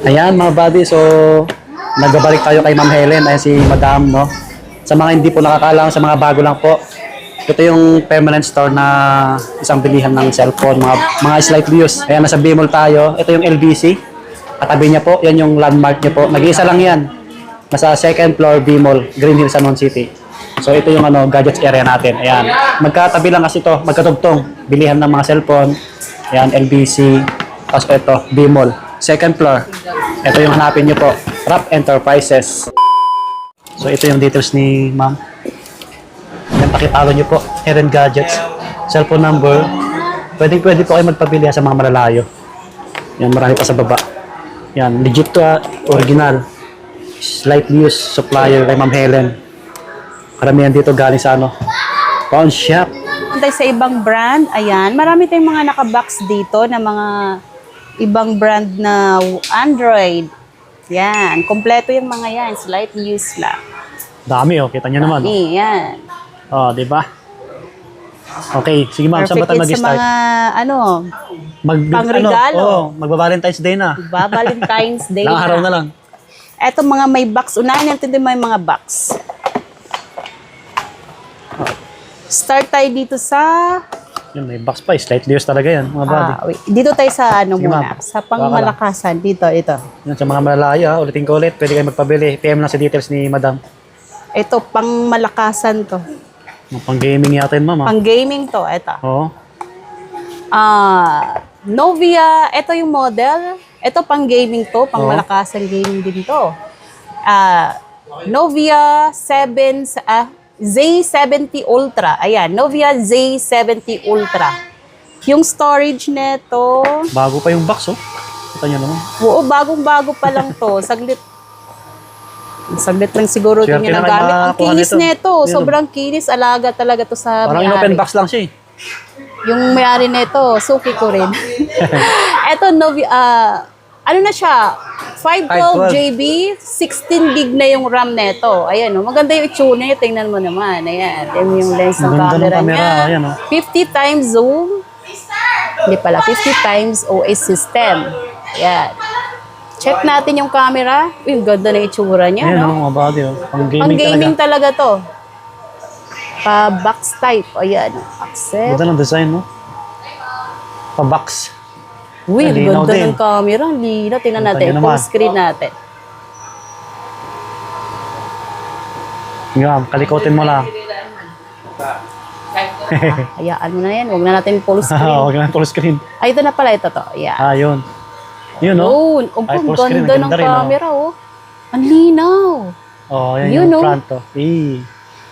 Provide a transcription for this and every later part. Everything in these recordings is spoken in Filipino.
Ayan mga buddy, so nagbabalik tayo kay Ma'am Helen, ayan si Madam, no? Sa mga hindi po nakakaalam, sa mga bago lang po, ito yung permanent store na isang bilihan ng cellphone, mga slightly used. Ayan, nasa Bmall tayo, ito yung LBC, katabi niya po, yan yung landmark niya po, nag-iisa lang yan. Nasa second floor Bmall, Green Hills, San Juan City. So ito yung gadgets area natin, ayan. Magkatabi lang kasi ito, magkatugtong, bilihan ng mga cellphone, ayan, LBC, tapos ito, Bmall. Second floor. Ito yung hanapin nyo po. Rap Enterprises. So, ito yung details ni ma'am. Yan, pakipalo nyo po. Heren Gadgets. Cellphone number. Pwede po kayo magpabili sa mga malalayo. Yan, marami pa sa baba. Yan, legit to original. Slightly used supplier kay Ma'am Helen. Karamihan dito galing sa pawn shop. Tayo sa ibang brand, ayan. Marami tayong mga nakabox dito na mga ibang brand na Android. Yan. Kompleto yung mga yan. Slightly used lang. Dami kita nyo naman. Dami, yan. Oh, di ba? Okay, sige ma'am, saan ba tayo Perfect mag-start? sa mga, pangregalo. Magba-Valentine's Day na. Diba? Valentine's Day Ilang araw na lang. Eto mga may box. Unahin natin din may mga box. Start tayo dito sa... Yun, may box pa. Slightly used talaga yan, mga buddy. wait. Dito tayo sa Sige, muna. ma'am. Sa pangmalakasan. Dito, ito. Yan, sa mga malalayo, ulitin ko ulit. Pwede kayo magpabili. PM lang sa details ni madam. Ito, pangmalakasan to. Pang gaming yata yun, ma'am. Pang gaming to. Ito. Oo. Novia, ito yung model. Ito pang gaming to, pang malakasan gaming din to. Novia Z70 Ultra. Ayan, Novia Z70 Ultra. Yung storage nito, Bago pa yung box, oh. Kita nyo naman. oo, bagong-bago pa lang to. Saglit lang siguro Swerte din yung na kayo nagamit. Ang makakuha kinis nito. nito, Yun. sobrang kinis. Alaga talaga to sa Parang may-ari. in-open box lang siya, eh. Yung may-ari nito, suki ko rin. Eto, ano na siya? 512 GB, 16 gig na yung RAM nito. Ayan, maganda yung itsura niya. Tingnan mo naman. Ayan, yung lens ng Ang ganda ng camera camera, niya. ayan, 50 times zoom. Hindi pala, 50 times OS system. Ayan. Check natin yung camera. Uy, ganda na itsura niya, Ayan, no? mga buddy, oh. Pang gaming, Pang gaming talaga. talaga to. Pa-box type. Ayan, accept. Ganda ng design, no? Pa-box. Uy, Ang ang linaw ganda din. ng camera. Ang linaw. Tingnan Ganda natin. niya Full naman. screen natin. Nga, kalikotin mo lang. Hayaan mo na yan. Huwag na natin full screen. Huwag na full screen. Ay, ito na pala. Ito to. Ayan. Yun. Yun, no? Yun. Oh, Ay, ang full screen. ganda ng Ganda rin, no? camera, oh. Ang linaw. Oh, yan Yun, yung no? front, oh.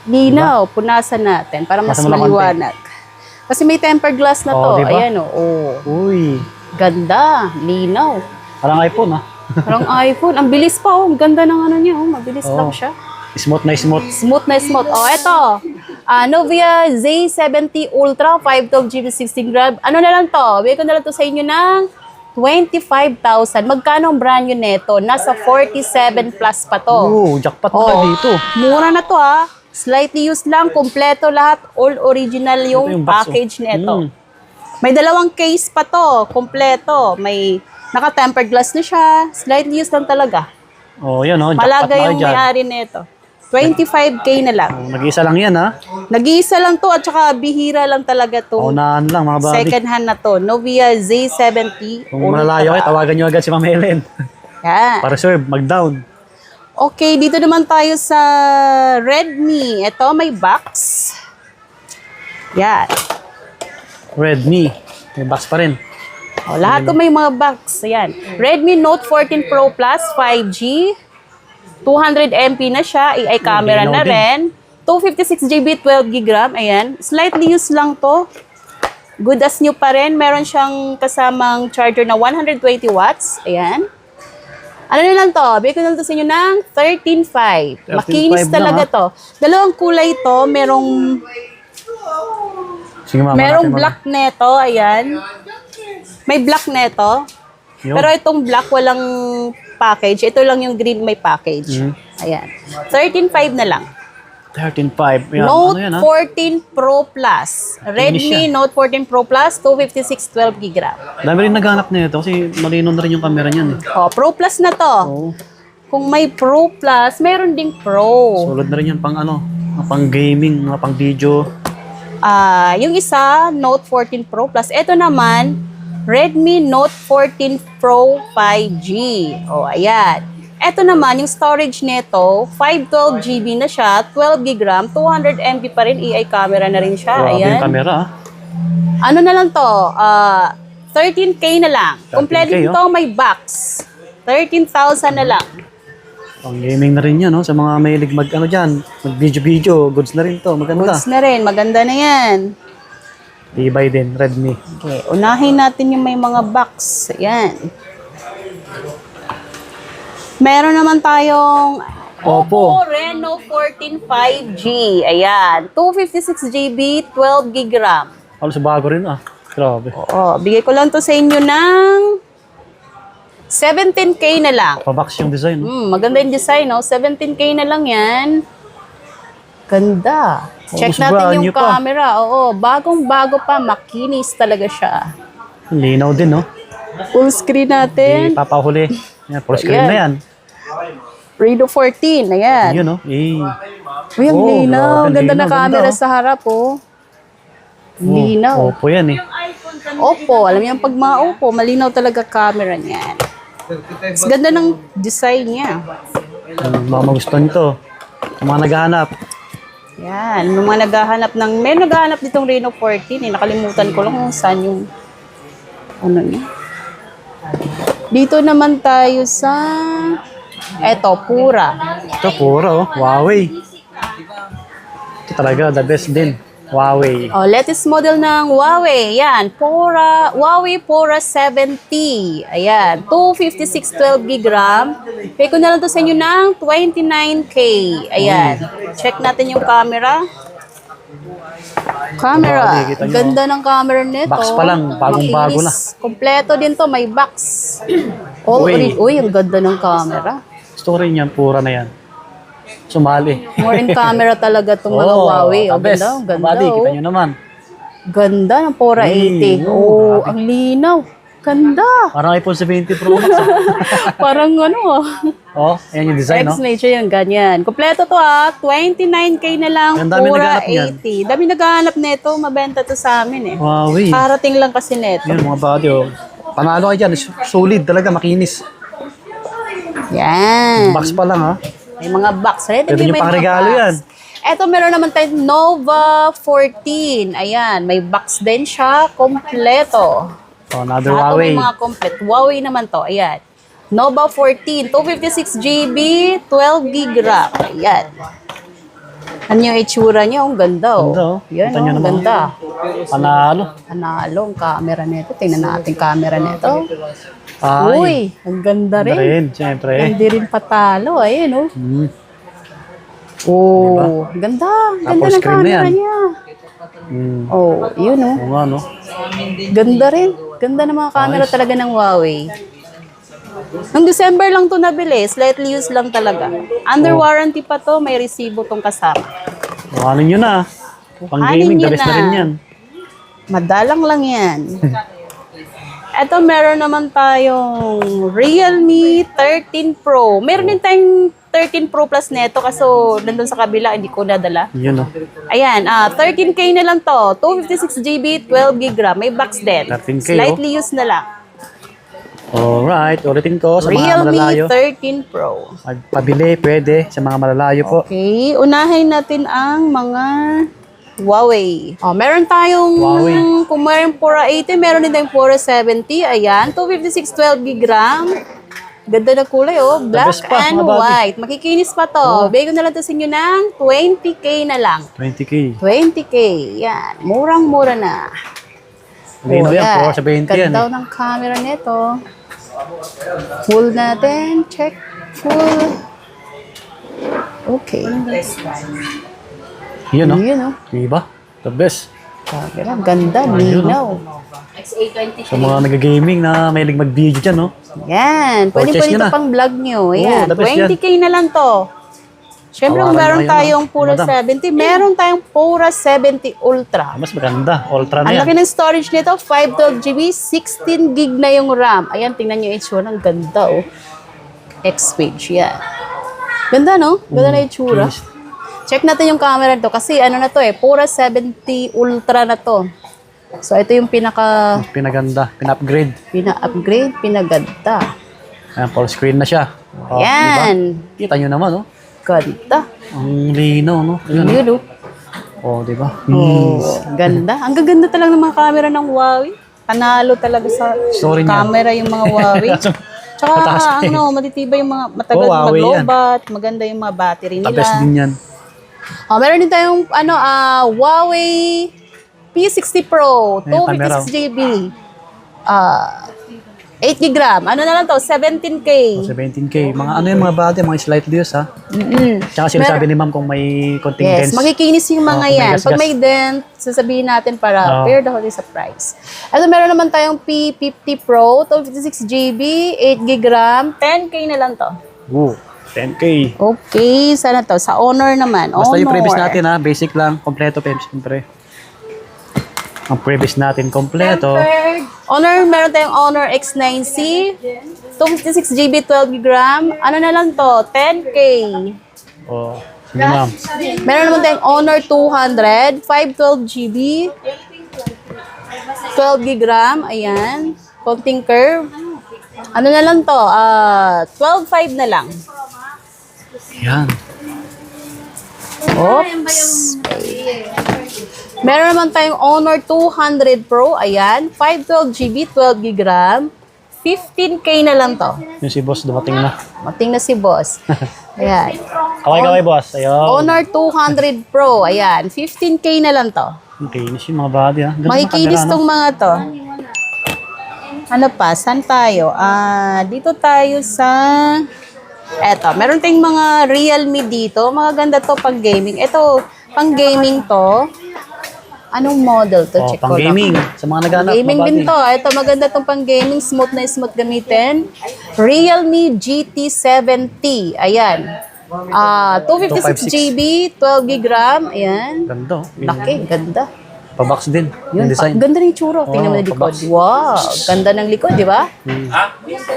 Linaw. Punasan natin para mas Punasan mo lang konti. maliwanag. Kasi may tempered glass na to. Oh, diba? Ayan, oh. Uy. Ganda. Linaw. Parang iPhone, ah. Parang iPhone. Ang bilis pa, oh. Ang ganda ng ano niya, oh. Mabilis Oh. lang siya. Smooth na smooth. Smooth na smooth. Oh, eto. Novia Z70 Ultra, 512GB, 16 grab. Ano na lang to? Bigay ko na lang to sa inyo ng 25,000. Magkano ang brand new neto? Nasa 47 plus pa to. Jackpot na Oh. dito. Mura na to ha. Slightly used lang, kompleto lahat, all original yung, yung box, oh. package neto. May dalawang case pa to, kompleto. May naka-tempered glass na siya. Slightly used lang talaga. Oh, yan, oh. Jackpot Malaga na yung kayo dyan. may-ari neto. 25K na lang. Oh, nag-iisa lang yan, ha? Nag-iisa lang to at saka bihira lang talaga to. Paunahan lang, mga buddy. Second hand na to. Novia Z70. Kung malalayo kayo, tawagan nyo agad si Ma'am Helen. Yan. Para reserve, mag-down. Okay, dito naman tayo sa Redmi. Ito, may box. Yan. Redmi. May box pa rin. O, lahat to may mga box. Ayan. Redmi Note 14 Pro Plus 5G. 200MP na siya. AI camera Linaw na din. rin. 256GB, 12GB RAM. Ayan. Slightly used lang to. Good as new pa rin. Meron siyang kasamang charger na 120 watts. Ayan. Ano na lang to? Bigay ko na lang to sa inyo ng 13.5. 13.5 Makinis na, talaga to. Dalawang kulay to. Sige, ma'am. Merong black neto. Ayan. May black neto. Yun. Pero itong black walang package. Ito lang yung green may package. Ayan. 13.5 na lang. 13.5. Yan, Note ano yan, ha? 14 Pro Plus. Redmi Note 14 Pro Plus, 256 12GB RAM. Dami rin naghanap na ito kasi malino na rin yung camera niyan. Eh. Oh, Pro Plus na to. Oo. Kung may Pro Plus, meron ding Pro. Solid na rin yan pang ano, pang gaming, pang video. Yung isa, Note 14 Pro Plus. Ito naman, Redmi Note 14 Pro 5G. O, ayan. Ito naman, yung storage nito, 512GB na siya, 12GB RAM, 200MB pa rin, AI camera na rin siya. Grabe Ayan. yung camera, ha? Ano na lang to? 13K na lang. 13K, Kompleto oh. ito, may box. 13,000 na lang. Pang gaming na rin yan, no? Sa mga mahilig mag, ano dyan, mag video, goods na rin to. Maganda. Goods na rin, maganda na yan. Tibay din, Redmi. Okay, unahin natin yung may mga box. Ayan. Meron naman tayong Oppo. Reno 14 5G. Ayan. 256GB, 12GB RAM. Halos bago rin, ah. Grabe. Oo, bigay ko lang to sa inyo ng 17K na lang. Pabox yung design. No? Maganda yung design, no? 17K na lang yan. Ganda. Check Almost natin brand yung new pa. camera. Oo, bagong-bago pa. Makinis talaga siya. Linaw din, no? Full screen Di natin. papahuli. Yan, full screen Ayan. na yan. Reno 14. Ayan. Yun, no? Eh. Uy, ang Oh, linaw. grabe, Ganda na linaw, camera ganda, oh. sa harap, oh. Linaw. Oppo yan, eh. Oppo. Alam niyo, pag mga Oppo, malinaw talaga camera niyan. Mas ganda ng design niya. Mga magustuhan nito. Sa mga naghahanap. Yan. Yung mga naghahanap ng... May naghahanap ditong Reno 14, eh. Nakalimutan ko lang kung saan yung... Ano niya. Dito naman tayo sa... Eto, Pura. Ito, puro, oh. Huawei. Ito talaga, the best din. Huawei. Oh, latest model ng Huawei. Yan, Huawei Pura 70. Ayan, 256 12GB RAM. Pay ko na lang to sa inyo ng 29K. Ayan. Check natin yung camera. Camera. Grabe, kita nyo. Ganda ng camera nito. Box pa lang, bagong-bago na. Makinis. Kompleto din to, may box. Uy, ang ganda ng camera. Story niyan, pura na yan. Sumali. More in camera talaga itong mga Huawei. the Oh, best. ganda, ganda. Buddy, kita Oh. nyo naman. Ganda ng Pura 80. Oh, grabe. ang linaw. Ganda. Parang iPhone 70 Pro Max. Parang ano Oh, ayan yung design, no? X-Nature yung ganyan. Kompleto to 29K na lang. Ang dami Pura naghahanap niyan. 80. Dami naghahanap nito. Mabenta to sa amin eh. Huawei. Karating lang kasi neto. Yun, mga buddy, oh. Panalo kayo dyan. Solid talaga, makinis. Yan. Box pa lang, ha? May mga box. Ready Pwede nyo may pang mga regalo box. yan. Eto, meron naman tayong Nova 14. Ayan, may box din siya. Kompleto. Oh, another Lahat Huawei. may mga complete. Huawei naman to. Ayan. Nova 14, 256GB, 12GB RAM. Ayan. Ano yung itsura niya? Ang ganda, oh. Ganda, oh. Yan, Kita nyo ang naman. ganda. Panalo. Panalo ang camera nito. Tingnan natin camera nito. Ay, Uy, ang ganda ganda rin. rin, siyempre. Hindi rin patalo. Ayan, oh. Hmm. Oh, ganda. Ganda Tapos ng screen na camera yan. niya. Hmm. Oh, yun, oh. Oo nga, no? Ganda rin. Ganda ng mga camera talaga ng Huawei. Noong December lang to nabili. Slightly used lang talaga. Under warranty pa to. May resibo tong kasama. Kuhanin nyo na. Pang Kuhanin gaming, nyo the best na na. rin yan. Madalang lang yan. Eto, meron naman tayong Realme 13 Pro. Meron din tayong 13 Pro Plus neto kaso nandun sa kabila, hindi ko nadala. Yun, no? Ayan, 13K na lang to. 256GB, 12GB RAM. May box din. 13K, Slightly used na lang. Alright, ulitin ko sa mga malalayo. Realme 13 Pro. Magpabili, pwede. Sa mga malalayo po. Okay, unahin natin ang mga Huawei. Oh, meron tayong, Huawei. kung meron Pura 80, meron din tayong Pura 70. Ayan, 256 12GB RAM. Ganda na kulay, oh. Black best pa, and mga babi. white. Makikinis pa to. Bigay ko na lang to sa inyo ng 20K na lang. 20K. 20K. Yan. Murang-mura na. Lino yan, yan. Pura 70 yan. Ganda ng camera nito. Full natin. Check. Full. Okay. Yun, no? Yun, oh. Diba? The best. Camera. Ganda. Ayun, Linaw. Sa mga nag-gaming na mahilig mag-video dyan, no? Yan. Pwede Purchase po nyo dito na. pang vlog nyo. Ayan. the best yan. 20K na lang to. Siyempre, Tawaran meron na kayo, tayong Pura Madam. 70. Meron tayong Pura 70 Ultra. Mas maganda. Ultra na Ang yan. laki ng storage nito, 512GB, 16 gig na yung RAM. Ayan, tingnan nyo yung itsura. Ang ganda, oh. X-Page, yan. Ganda, no? Ganda na yung itsura. Yes. Check natin yung camera nito kasi ano na to eh, Pura 70 Ultra na to. So, ito yung Pinaganda. Pina-upgrade. pina-upgrade, pinaganda. Ayan, full screen na siya. Oh, Yan. Diba? Kita nyo naman, oh. Ganda. Ang linaw, no? Ayun, Yun, oh. oh, di ba? Oh, ganda. Ang gaganda talaga ng mga camera ng Huawei. Panalo talaga sa Story niya. camera yung mga Huawei. Tsaka Mataas pa eh. matitibay yung mga matagal Oh, Huawei yan. mag-lobat, maganda yung mga battery The best nila. din yan. Oh, meron din tayong Huawei P60 Pro, Ayun, camera. 256GB. 8 GB RAM. Ano na lang to? 17K. 17K. Mga ano yung mga battery, mga slight views, ha? Tsaka sinasabi ni ma'am kung may konting Yes, dents. makikinis yung mga Oh, kung may yan. Pag gas-gas. may dent, sasabihin natin para Oh. fair the holiday sa price. Ito, meron naman tayong P50 Pro, 256GB, 8GB RAM, 10K na lang to. Ooh, 10K. Okay, sana to? Sa Honor naman. Basta yung Honor. previous natin, ha? Basic lang. Kompleto, Peps. Siyempre. Ang previous natin, kompleto. Honor, meron tayong Honor X9C, 256GB, 12GB RAM. Ano na lang to? 10K. Oh, sige ma'am. Meron naman tayong Honor 200, 512GB, 12GB RAM. Ayan. Konting curve. Ano na lang to? 12.5 na lang. Yan. Oops. Meron naman tayong Honor 200 Pro. Ayan. 512GB, 12GB RAM. 15K na lang to. Yung si boss dumating na. Mating na si boss. Ayan. Kaway-kaway, boss. Ayun. Honor 200 Pro. Ayan. 15K na lang to. Okay, inis yung mga body, ha? Ganda ng Makikinis camera, no? tong mga to. Ano pa? Saan tayo? Dito tayo sa... Eto, meron tayong mga Realme dito. Mga ganda to pang gaming. Ito, pang gaming to. Anong model to? Oh, Check pang ko lang. gaming. Sa mga naghanap Gaming mga din body. to. Ito, maganda tong pang gaming. Smooth na smooth gamitin. Realme GT70. Ayan. 256GB, 12GB RAM. Ayan. Ganda, oh. Laki, ganda. Pa-box din. Yun, Yung design. ganda ng itsura. Tingnan mo na likod. pabox. Wow, ganda ng likod, di ba?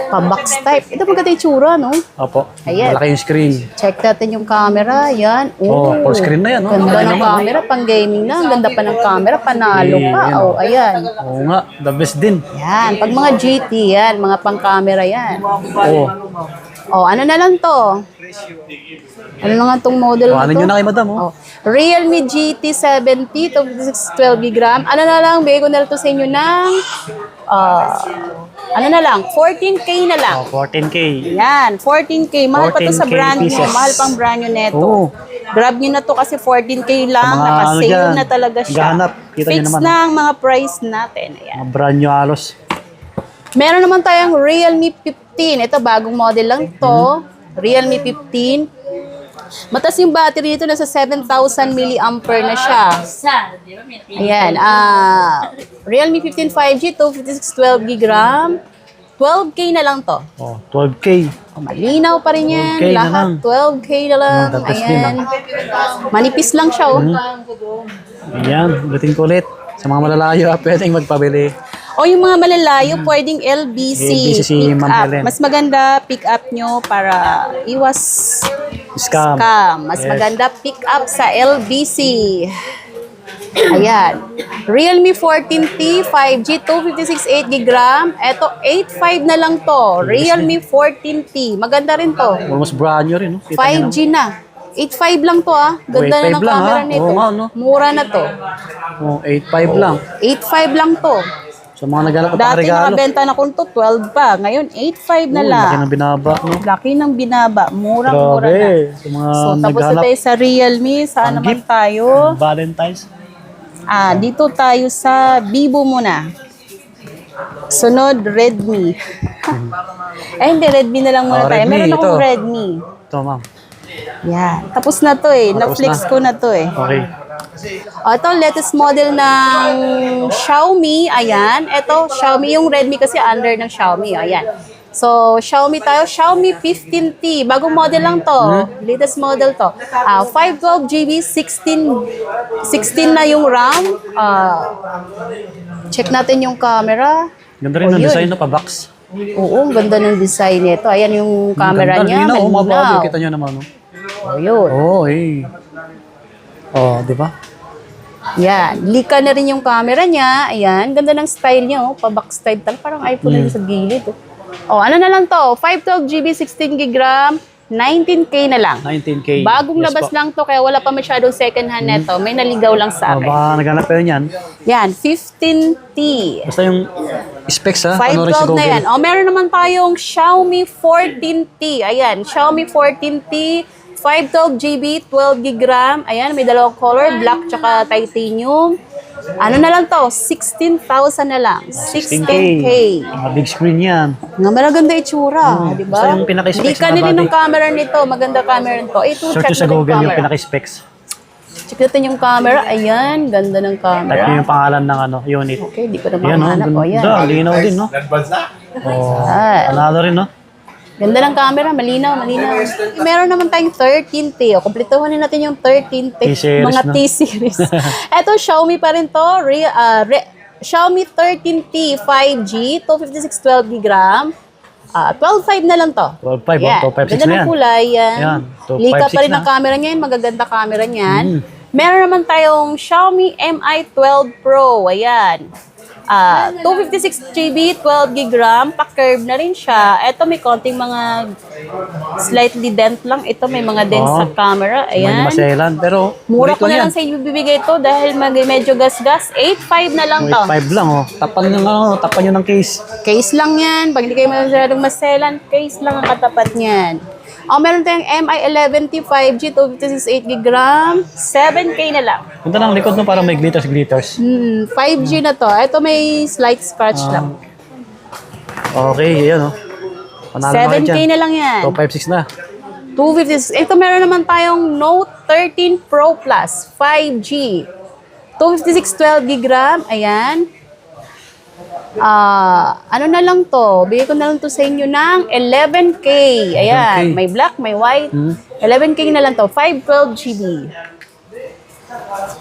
Pa-box type. Ito maganda yung itsura, no? Opo. Ayan. Malaki yung screen. Check natin yung camera. Yan. Oh, full screen na yan, no? Ganda Malaki ng naman, camera. Pang gaming na. Ang ganda pa ng camera. Panalo pa. Ayan, Oh, ayan. Oo nga, the best din. Yan. Pag mga GT, yan. Mga pang camera yan. Oo. Oh, ano na lang to? Ano na nga tong model Oh, na ano to? nyo na kay madam, oh. Oh, Realme GT70 to 12GB RAM. Ano na lang, bigay ko na lang to sa inyo ng ano na lang, 14K na lang. Oh, 14K. Yan, 14K. Mahal pa to sa 14K brand nyo. pieces. Mahal pang brand nyo neto. Oo. Grab nyo na to kasi 14K lang. Sa mga Naka-sale ano dyan, na talaga siya. gahanap. Kita nyo Fix naman, na ang mga price natin. Ayan. Mga brand new halos. Meron naman tayong Realme 15. Ito, bagong model lang to. Realme 15. Matas yung battery nito, nasa 7,000 mAh na siya. Ayan. Realme 15 5G, 256 12GB RAM. 12K na lang to. Oh, 12K. Malinaw pa rin yan. 12K na Lahat lang. 12K na lang. Oh, tapos din, Ayan. Manipis lang siya, oh. Ayan, ulitin ko ulit. Sa mga malalayo, pwedeng magpabili. O yung mga malalayo, pwedeng LBC. LBC si pick Ma'am up. Helen. Mas maganda pick up nyo para iwas Scam. Mas Yes. maganda pick up sa LBC. Ayan. Realme 14T 5G 256 8GB RAM. Ito 8.5 na lang to. Realme 14T. Maganda rin to. Almost brand new rin, no? Kita nyo 5G na. 8.5 lang to ah. Ganda na 8.5 ng lang, camera ha? nito. Oo nga, no? Mura na to. Oh, 8.5 lang. 8.5 lang to. Sa mga naghanap ng Dati regalo. nakabenta na kung to 12 pa. Ngayon 8.5 na Uy, lang. laki ng binaba, no? Laki ng binaba. Murang-mura na. Grabe. Sa mga So, tapos na naghanap tayo sa Realme. Saan ng naman gift. tayo? Valentine's. Dito tayo sa Vivo muna. Sunod, Redmi. Hindi, Redmi na lang muna Oh, tayo. Redmi, Meron akong ito. Redmi. Ito, ma'am. Yan. Tapos na to eh. Tapos Na-flex na. ko na to eh. Okay. Ito, latest model ng Xiaomi. Ayan. Ito, Xiaomi. Yung Redmi kasi under ng Xiaomi. Ayan. So, Xiaomi tayo. Xiaomi 15T. Bagong model lang to. Latest model to. 512GB, 16 na yung RAM. Check natin yung camera. Ganda rin ng yun. design, no? Pa-box. Oo, ang ganda ng design nito. Ayan yung camera Ganda, niya. linaw, oh, mabago. Malinaw. Kita nyo naman, no? Oh, yun. Oh, eh. Oh, di ba? Yan. Lika na rin yung camera niya. Ayan. Ganda ng style niya. Oh. Pa-box style. Parang iPhone na sa gilid. Oh. Oh, ano na lang to? 512GB, 16GB RAM, 19K na lang. 19K. Bagong Yes labas po. lang to, kaya wala pa masyadong second hand neto. May naligaw lang sa Oh, akin. baka naghanap kayo niyan. Yan, 15T. Basta yung specs, ha? Ano rin 512 sa na Google. yan. Oh, meron naman tayong Xiaomi 14T. Ayan, Xiaomi 14T, 512GB, 12GB RAM. Ayan, may dalawang color, black tsaka titanium. Ano na lang to? 16,000 na lang. 16K. Big screen yan. Nga maganda itsura, di ba? Basta yung pinaka-specs Hindi ka na nilin body. ng camera nito. Maganda camera nito. Ito, Search check nyo sa natin yung Google yung camera. pinaka-specs. Check natin yung camera. Ayan, ganda ng Type nyo camera. yung pangalan ng ano, unit. Okay, di ko na Yan, no? mahanap. O, yan. Ganda, linaw din, no? Oh, Ah, panalo rin, no? ganda ng camera. Malinaw, malinaw. Meron naman tayong 13T. O, kumpletuhin natin yung 13T. T-series, Mga no? T-series. Ito, Xiaomi pa rin to. Xiaomi 13T 5G, 256 12GB RAM. 12.5 na lang to. 12.5, Yan. oh, 2.56 Ganda na ng yan. kulay yan. Yan, 2.56 Lika pa rin na. ang camera niya. Magaganda camera niyan. Meron naman tayong Xiaomi Mi 12 Pro. Ayan. 256GB, 12GB RAM. Pa-curve na rin siya. Ito may konting mga slightly dent lang. Ito may mga dent sa camera. May Ayan. maselan, pero Mura ulit ko na yan. lang sa inyo bibigay ito dahil medyo gas-gas. 8.5 na lang to. 5 lang, oh. Tapan nyo ng case. Case lang yan. Pag hindi kayo masyadong maselan, case lang ang katapat niyan. Meron tayong Mi 11T 5G, 256 8GB RAM, 7K na lang. Punta ng likod, no? Parang may glitters. 5G na to. Ito may slight scratch lang. Okay, yan, oh. Panalo na kayo 7K dyan. na lang yan. 256 na. 256. Ito meron naman tayong Note 13 Pro Plus 5G. 256 12GB RAM. Ayan. Ano na lang to? Bigay ko na lang to sa inyo ng 11K. Ayan. 11K. May black, may white. 11K na lang to. 512GB.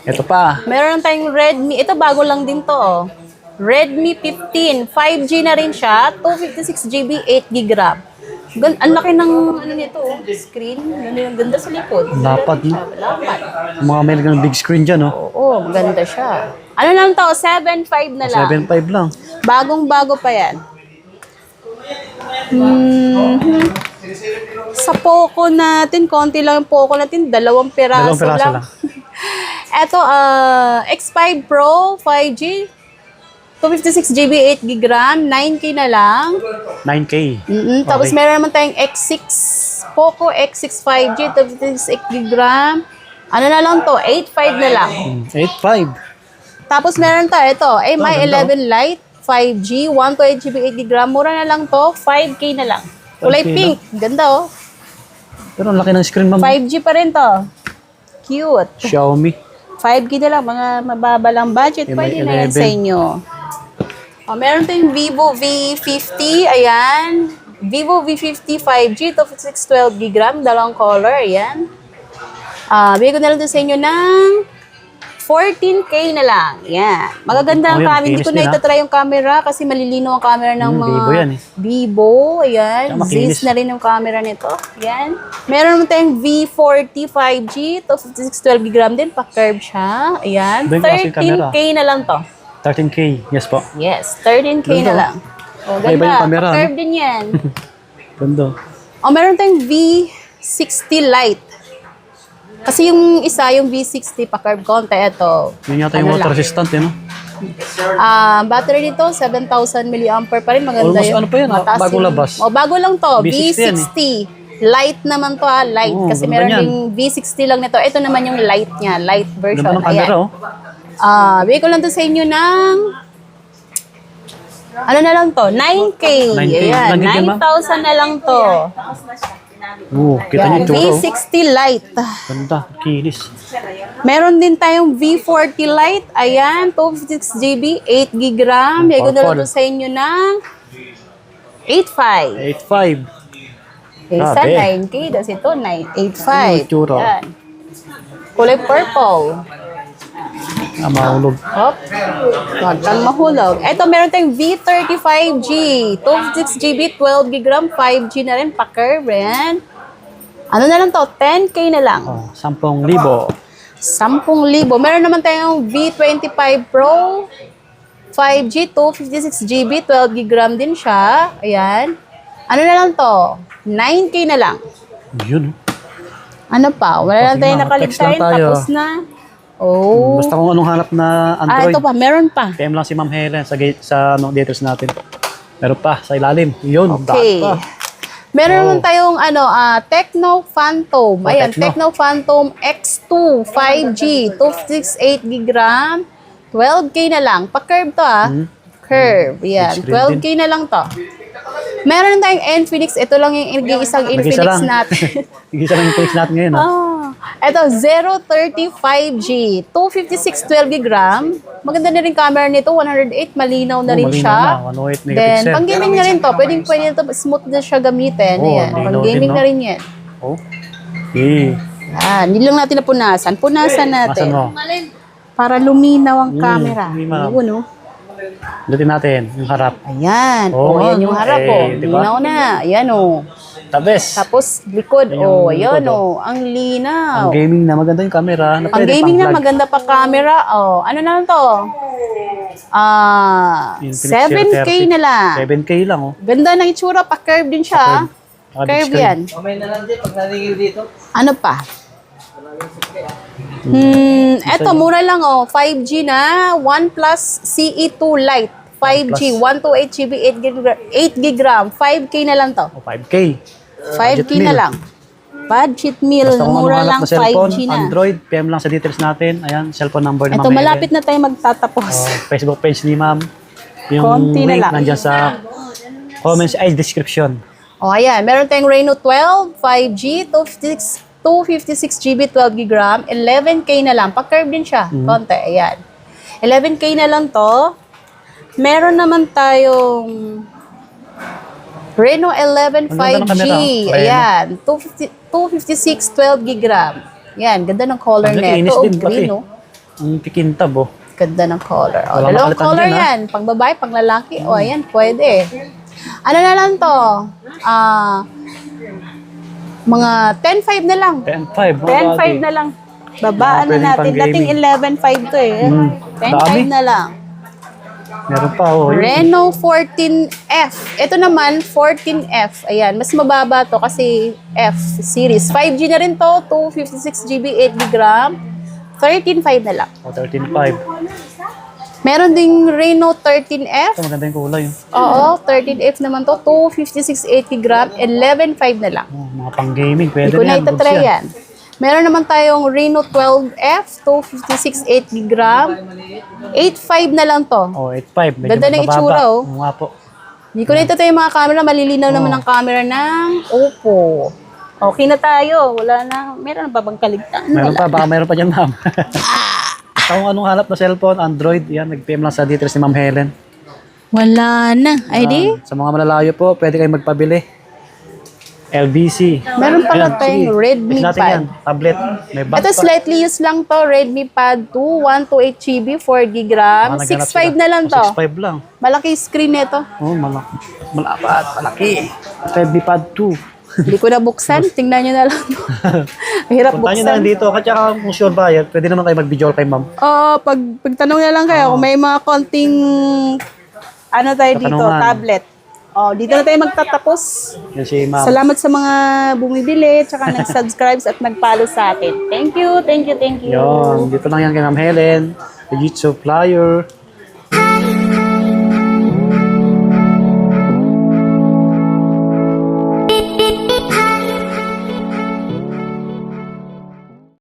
Ito pa. Meron tayong Redmi. Ito bago lang din to. Oh. Redmi 15. 5G na rin siya. 256GB, 8GB RAM. Ang laki ng ano nito, screen. Ang ganda sa likod. Lapad, no? Lapad. Mga may nagang big screen dyan, no? Oo, maganda siya. Ano lang to? 7.5 na lang. 7.5 lang. Bagong-bago pa yan. Sa Poco natin, konti lang yung Poco natin. 2 piraso, 2 piraso lang. lang. Eto, X5 Pro 5G. 256GB, 8GB RAM, 9K na lang. 9K. Tapos Okay. meron naman tayong X6, Poco X6 5G, 256GB RAM. Ano na lang to? 8.5 na lang. 8.5. Tapos meron tayo ito, Mi ganda, 11 Lite 5G, 128GB, 8GB RAM. Mura na lang to, 5K na lang. Kulay 5K na. pink. Ganda oh. Pero ang laki ng screen, ma'am. 5G pa rin to. Cute. Xiaomi. 5K na lang, mga mababa lang budget. Mi Pwede na yan 11. sa inyo. Meron tayong Vivo V50. Ayan. Vivo V50 5G, 25612GB RAM, dalawang color. Ayan. Bigay ko na lang ito sa inyo ng 14K na lang. Yan. Magaganda ang Oh, yun, camera. Hindi ko kinis na din, itatry yung camera kasi malilino ang camera ng mga Vivo yan, eh. Vivo. Ayan. Tsaka makinis. Zeiss na rin yung camera nito. Ayan. Meron naman tayong V40 5G, 25612GB RAM din. Pa-curve siya. Ayan. Iba yung klase yung camera. 13K na lang to. 13K. Yes po. Yes. 13K Ganda. na lang. O, Iba yung ganda. camera, Pa-curve no? din yan. Ganda. Meron tayong V60 Lite. Kasi yung isa, yung V60 pa-curve konti, ito. Yun yata yung ano water lang. resistant, eh, no? Battery nito, 7,000 mAh pa rin. Maganda Almost yun. ano pa yan, Mataas bagong yung- labas. Bago lang to. V60 yan, V60. Light naman to light. Oo, Kasi ganda meron niyan. ding V60 lang nito. Ito naman yung light niya. Light version. Ganda ng camera, oh. Bigay ko lang to sa inyo ng ano na lang to? 9K. 9K. Ayan. Lagi din, ma'am? 9,000 na lang to. Kita niyo Yan. yung tsura, oh. V60 Lite. Ganda. Kinis. Meron din tayong V40 Lite. Ayan, 256GB, 8GB RAM. Bigay ko na lang Powerful. to sa inyo ng 8.5. 8.5. Isa, Grabe. 9K. Tapos ito, 8.5. Yung itsura. Yan. Kulay purple. Mahulog. Hop. Huwag kang mahulog. Ito, meron tayong V35G. 256GB, 12GB RAM, 5G na rin. Pa-curve rin. Ano na lang to? 10K na lang. 10,000. 10,000. Meron naman tayong V25 Pro. 5G, 256GB, 12GB RAM din siya. Ayan. Ano na lang to? 9K na lang. Yun. Ano pa? Wala lang Sige tayong na, nakaligtayin. text lang tayo. Tapos na. Oh. Basta kung anong hanap na Ah, Android. ito pa. Meron pa. PM lang si Ma'am Helen sa details natin. Meron pa sa ilalim. Yun. Okay. daan pa. Meron Oh. naman tayong Tecno Phantom. Ayan, Tecno. Tecno Phantom X2 5G, 268GB RAM, 12K na lang. Pa-curve to Curve. Yan, Big screen 12K na lang to. Meron tayong Infinix. Ito lang yung isang Nag-isa Infinix lang. natin. Nag-isa lang yung Infinix natin ngayon. Ito, 035G, 256 12GB RAM. Maganda na rin camera nito, 108, malinaw na rin malinaw siya. na, 108 Then, megapixel. pang gaming na rin to. Pwede na to, smooth na siya gamitin. Ayan, malinaw pang gaming din, no? na rin yan. Oh. Okay. Hindi lang natin napunasan. Punasan natin. Masan mo? Para luminaw ang camera. luminaw. Ayun, oh. Lutin natin yung harap. Ayan. Oh, Ayan yung harap, diba? Linaw na. Ayan, oh. Tabes. Tapos, likod. Ayan yung Ayan, likod, oh. Ang linaw. Ang gaming na maganda yung camera. Na Ang pwede gaming na, pang-vlog. maganda pa camera. Ano na lang to? Infinix 7K 030. na lang. 7K lang, oh. Ganda ng itsura. Pa-curve din siya. Naka-big Curve screen. yan. Mamaya na lang din pag naringil dito. Ano pa? Eto, mura lang, oh. 5G na. OnePlus CE2 Lite. 5G, 128GB, 8GB RAM. 5K na lang to. Oh, 5K. 5K meal. na lang. Budget meal. Basta kung Mura anong lang, hanap na cellphone, 5G na. Android, PM lang sa details natin. Ayan, cellphone number ni Ito, Ma'am malapit Helen. na tayo magtatapos. Facebook page ni Ma'am. Yung Konti na link lang. nandyan sa comments, description. Ayan. Meron tayong Reno 12, 5G, 256GB, 12GB RAM, 11K na lang. Pa-curve din siya. Konti, ayan. 11K na lang to. Meron naman tayong Reno 11 Ang ganda ng 5G. camera. Reno. Ayan. 256, 12GB RAM. Ayan. Ganda ng color Ang nito. nakiinis Oh, din, green, pati. no? Ang pikintab, oh. Ganda ng color. Wala Dalawang makalitan color dyan, yan. Pang babae, pang lalaki. Ayan. Pwede. Ano na lang to? Mga 10.5 na lang. 10.5. 10.5 na lang. Babaan na Pwedeng natin. pang-gaming. Dating 11.5 to eh. 10.5 dami. na lang. Meron pa, oh. Yun. Reno 14F. Ito naman, 14F. Ayan, mas mababa to kasi F series. 5G na rin to, 256GB, 8GB RAM. 13.5 na lang. Oh, 13.5. Meron ding Reno 13F. Ito, maganda yung kulay, oh. Oo, 13F naman to, 256, 8GB RAM, 11.5 na lang. Oh, mga pang-gaming, pwede Hindi ko na yan. Goods itatry yan. Meron naman tayong Reno 12F, 256, 8GB RAM. 8.5 na lang to. Oh, 8.5. Medyo Ganda ng mababa. itsura, oh. Oo nga po. Hindi ko na itatry yung mga camera. Malilinaw naman ang camera ng Oppo. Okay na tayo. Wala na. Meron na ba bang kaligtaan? Meron Wala. pa, baka meron pa dyan, ma'am. Basta kung anong hanap na cellphone, Android, yan, nag-PM lang sa details ni Ma'am Helen. Wala na. ID? Sa mga malalayo po, pwede kayong magpabili. LBC. Meron pa Ayan, na tayong sige. Redmi Tignan natin Pad. yan. Tablet. May back Ito pa. slightly used lang to. Redmi Pad 2, 128GB, 4GB RAM. Mga naghanap 6.5 sila. na lang to. 6.5 lang. Malaki screen nito. Oh, malaki. Redmi Pad 2. Hindi ko na buksan. Tingnan nyo na lang. Hirap Punta nyo na buksan. lang dito. At saka kung sure buyer, pwede naman kayo mag-video kay ma'am. Pagtanong na lang kayo kung may mga konting ano tayo dito, Katanungan. tablet. Dito na tayo magtatapos. Yan si ma'am. Salamat sa mga bumibili, tsaka nag-subscribe at nag-follow sa atin. Thank you. Yun, dito lang yan kay Ma'am Helen, the YouTube Flyer.